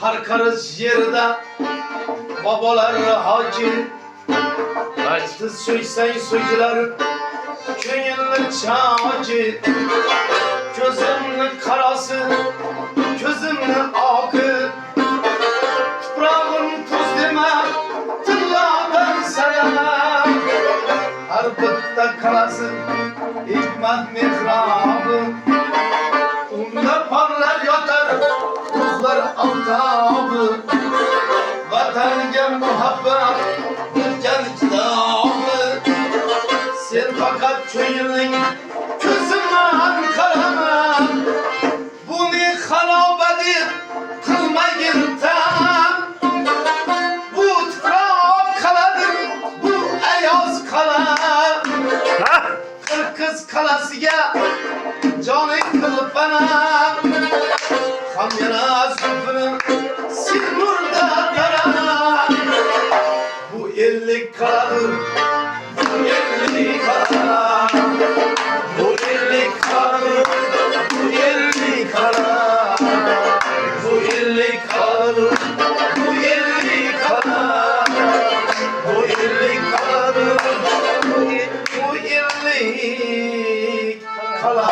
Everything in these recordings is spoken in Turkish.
Karkarız yerde babalar hakim. Açtı söysen söyler köyünlü çaki. Gözümün karası, gözümün akı. Toprağın tuz deme, tılladan sana. Arpıkta kalası, hikmet mihrabı. Onda parlar yatar, tuzlar altabı. Vatanga muhabbet, gel kitabı. Sen fakat köyünün gözünden karama. Bunu harabedir, kılmayın tam. Bu tırak kaladır, bu ayaz kala. Kırkız kalasıya canı kılıp bana. Kamyana zülfünü silmurda dara. Bu ellik kaladır, bu ellik kala. Bu ellik kaladır, bu ellik kala. Bu ellik kaladır, bu ellik kala. Bu ellik kaladır, bu ellik kala.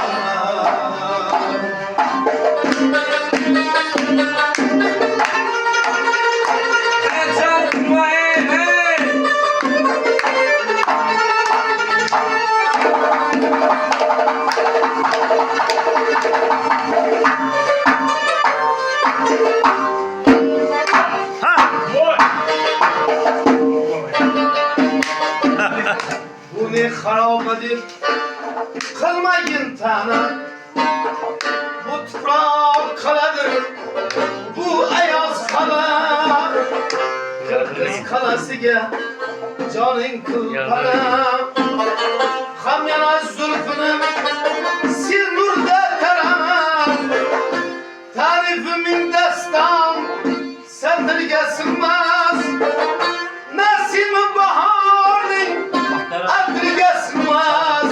Bu ne harabedir, kılmayın tanı. Bu toprak kaladır, bu ayaz kala. Kırkız kalasıya canın kıl bana. Kamyana zülfünü sil nurda tarama. Tarifimin destan satırga sığmaz. Nasim-i baharın adrıga sığmaz.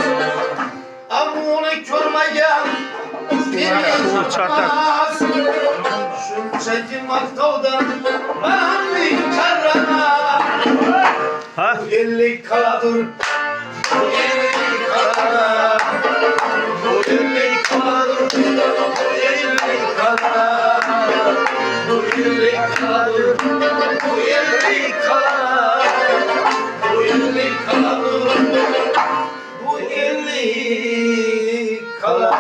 Ama onu görmeyen beni çarpmaz. Şunçaki maktavdan bana bir karana. Bu ellik kaladır, bu ellik kala. Bu ellik kaladır, bu ellik kala. Bu ellik kaladır, bu ellik kala. Bu ellik kaladır, bu ellik kala.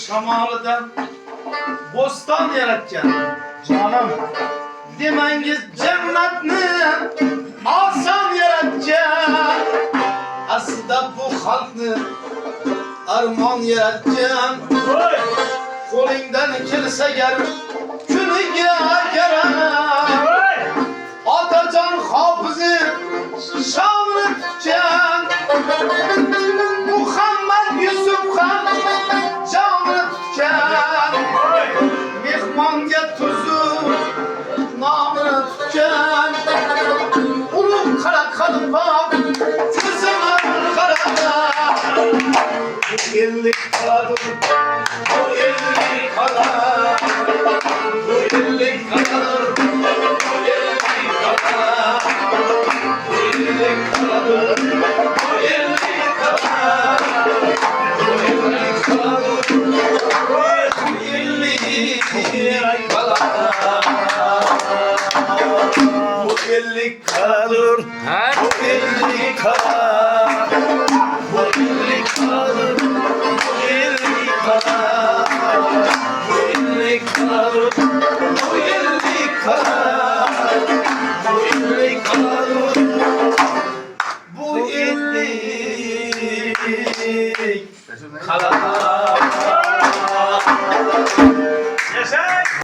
Şamalı'dan bostan yaratcan canım. Demengiz cennetni asan yaratcan. Aslında bu halkni armon yaratcan. Qo'lingdan kelsa gar kuniga yarar. Otajon hofizi shomni tutgan. Muhammad Yusuf ham jonni tutgan. Mehmonga tuzu nomini tutgan. Ulug' qara qalpoq ko'zimga qarada. Bu ellik qaladir, bu ellik qala. Bu ellik qaladir, bu ellik qala. Bu ellik qaladir, bu ellik qala. Bu ellik qaladir, bu ellik qala. Bu ellik qaladir, bu ellik qala. Bu ellik qaladir, bu ellik qala. Bu ellik qaladir, bu ellik qala. Bu ellik qaladir, bu ellik qala.